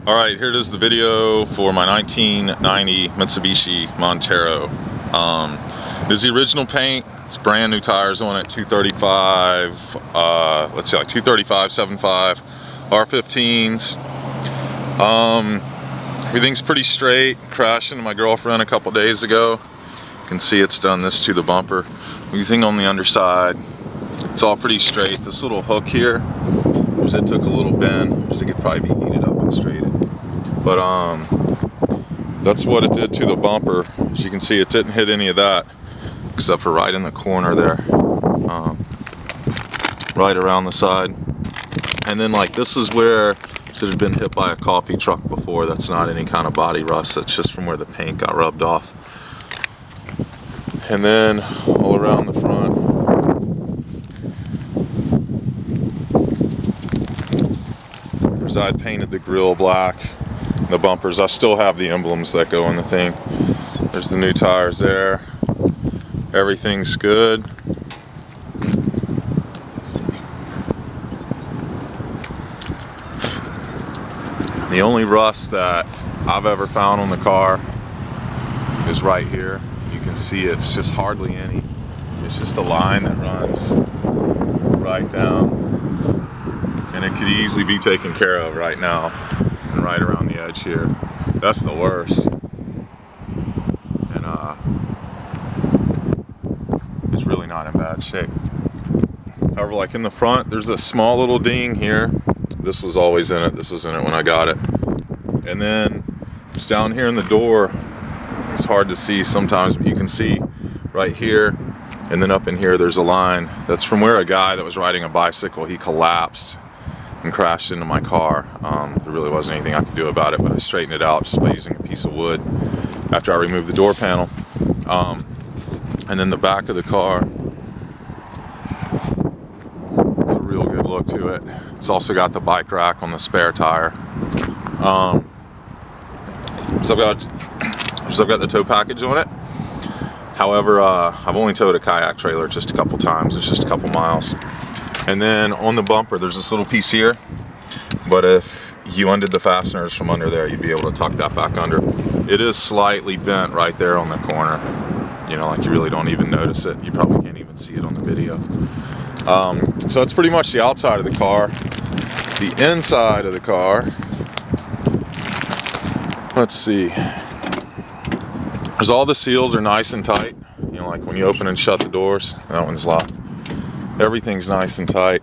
Alright, here it is, the video for my 1990 Mitsubishi Montero. It is the original paint. It's brand new tires on it, 235, let's see, like 235, 75, R15s. Everything's pretty straight. Crashed into my girlfriend a couple days ago. You can see it's done this to the bumper. Everything on the underside, it's all pretty straight. This little hook here, it took a little bend, it could probably be heated up and straightened. But that's what it did to the bumper. As you can see, it didn't hit any of that, except for right in the corner there, right around the side. And then like this is where it had been hit by a coffee truck before. That's not any kind of body rust, that's just from where the paint got rubbed off. And then all around the front, I painted the grille black, the bumpers. I still have the emblems that go in the thing. There's the new tires there. Everything's good. The only rust that I've ever found on the car is right here. You can see it's just hardly any. It's just a line that runs right down. And it could easily be taken care of right now and right around the edge here. That's the worst. And it's really not in bad shape. However, like in the front, there's a small little ding here. This was always in it. This was in it when I got it. And then it's down here in the door. It's hard to see sometimes, but you can see right here. And then up in here, there's a line. That's from where a guy that was riding a bicycle, he collapsed and crashed into my car. There really wasn't anything I could do about it, but I straightened it out just by using a piece of wood after I removed the door panel. And then the back of the car, it's a real good look to it. It's also got the bike rack on the spare tire. So I've got the tow package on it. However, I've only towed a kayak trailer just a couple times. It's just a couple miles. And then on the bumper, there's this little piece here, but if you undid the fasteners from under there, you'd be able to tuck that back under. It is slightly bent right there on the corner. You know, like you really don't even notice it. You probably can't even see it on the video. So that's pretty much the outside of the car. The inside of the car, let's see. There's all the seals are nice and tight. You know, like when you open and shut the doors, that one's locked. Everything's nice and tight.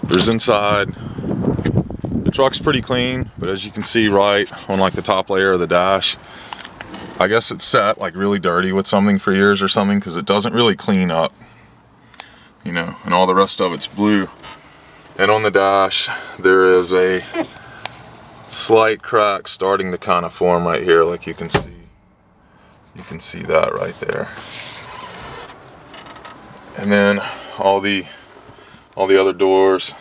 There's inside. The truck's pretty clean, but as you can see right on like the top layer of the dash, I guess it's sat like really dirty with something for years or something, because it doesn't really clean up, you know, and all the rest of it's blue. And on the dash, there is a slight crack starting to kind of form right here, like you can see. You can see that right there. And then all the other doors,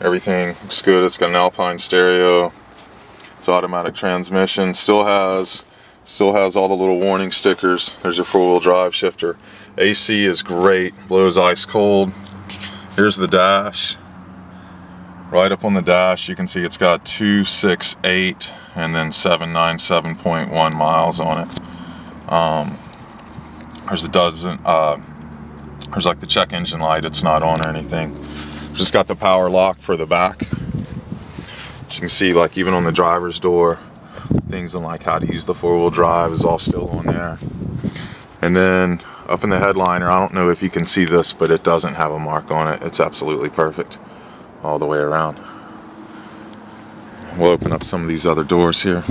everything looks good. It's got an Alpine stereo. It's automatic transmission. Still has all the little warning stickers. There's your 4-wheel drive shifter. AC is great. Blows ice cold. Here's the dash. Right up on the dash, you can see it's got 268 and then 797.1 miles on it. There's like the check engine light, it's not on or anything. Just got the power lock for the back. As you can see, like even on the driver's door, things on like how to use the 4-wheel drive is all still on there. And then up in the headliner, I don't know if you can see this, but it doesn't have a mark on it. It's absolutely perfect all the way around. We'll open up some of these other doors here.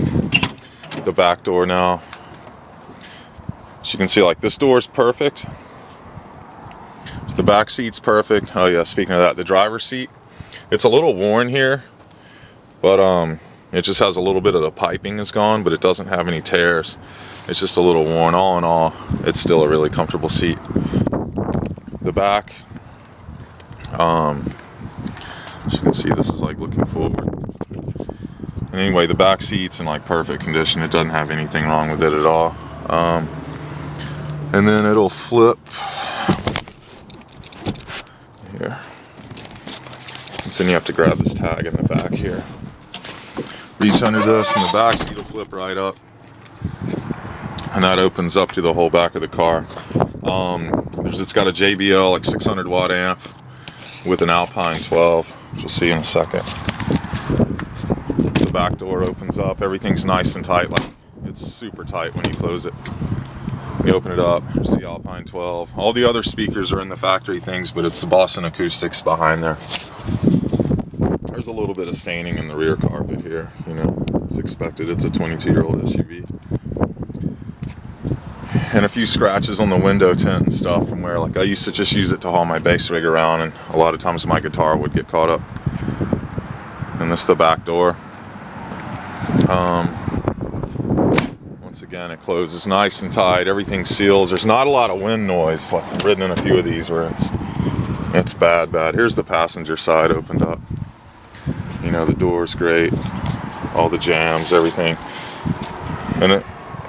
The back door now. As you can see, like this door is perfect. The back seat's perfect. Oh yeah, speaking of that, the driver's seat, it's a little worn here, but it just has a little bit of the piping is gone, but it doesn't have any tears. It's just a little worn. All in all, it's still a really comfortable seat. The back, as you can see, this is like looking forward. And anyway, the back seat's in like perfect condition. It doesn't have anything wrong with it at all. And then it'll flip here. And so then you have to grab this tag in the back here. reach under this, and the back seat will flip right up, and that opens up to the whole back of the car. It's got a JBL like 600 watt amp with an Alpine 12, which you'll see in a second. The back door opens up, everything's nice and tight, like it's super tight when you close it. You open it up, there's the Alpine 12. All the other speakers are in the factory things, but it's the Boston Acoustics behind there. There's a little bit of staining in the rear carpet here, you know, it's expected, it's a 22-year-old SUV. And a few scratches on the window tint and stuff from where, like, I used to just use it to haul my bass rig around, and a lot of times my guitar would get caught up. And this is the back door. Once again, it closes nice and tight, everything seals. There's not a lot of wind noise, like I've ridden in a few of these where it's bad. Here's the passenger side opened up. You know, the door's great, all the jams, everything.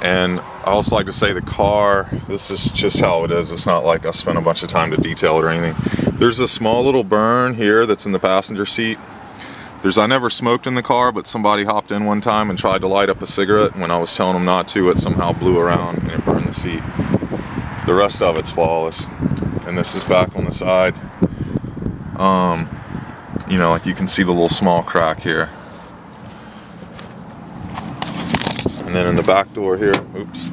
And I also like to say the car, this is just how it is. It's not like I spent a bunch of time to detail it or anything. There's a small little burn here that's in the passenger seat. I never smoked in the car, but somebody hopped in one time and tried to light up a cigarette. And when I was telling them not to, it somehow blew around and it burned the seat. The rest of it's flawless. And this is back on the side. You know, like you can see the little small crack here. And then in the back door here, oops.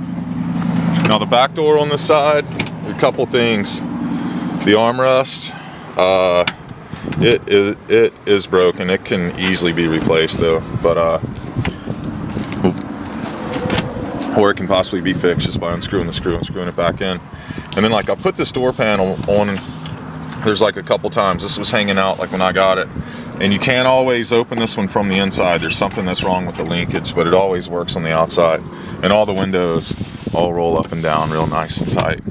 Now the back door on this side, a couple things. The armrest, it is broken. It can easily be replaced though, but or it can possibly be fixed just by unscrewing the screw and screwing it back in. And then like I put this door panel on, there's like a couple times, this was hanging out like when I got it. And you can't always open this one from the inside. There's something that's wrong with the linkage, but it always works on the outside. And all the windows all roll up and down real nice and tight.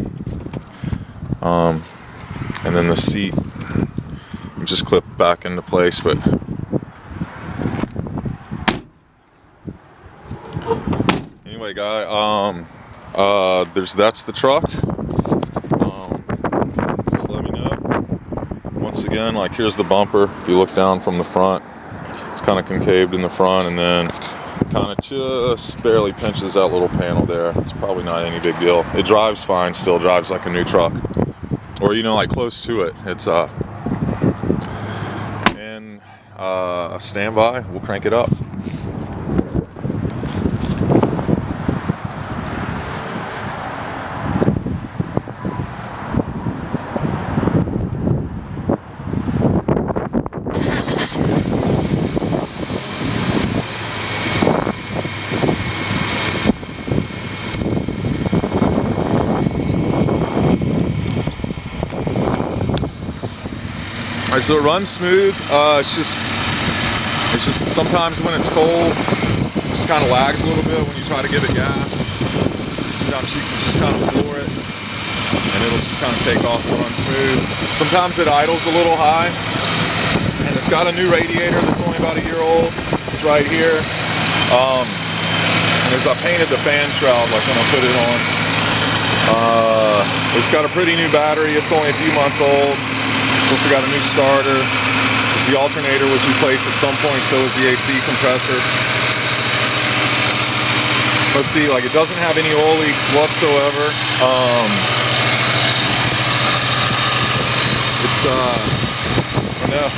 And then the seat, just clip back into place, but anyway, guy, that's the truck. Just let me know. Once again, like here's the bumper. If you look down from the front, it's kind of concaved in the front, and then kind of just barely pinches that little panel there. It's probably not any big deal. It drives fine, still drives like a new truck, or you know, like close to it. It's stand by, we'll crank it up. Alright, so it runs smooth. It's just sometimes when it's cold, it just kind of lags a little bit when you try to give it gas. Sometimes you can just kind of floor it, and it'll just kind of take off and run smooth. Sometimes it idles a little high, and it's got a new radiator that's only about a year old. It's right here. And as I painted the fan shroud, like when I put it on, it's got a pretty new battery. It's only a few months old. It's also got a new starter. The alternator was replaced at some point, so is the AC compressor. Let's see, like it doesn't have any oil leaks whatsoever. I don't know.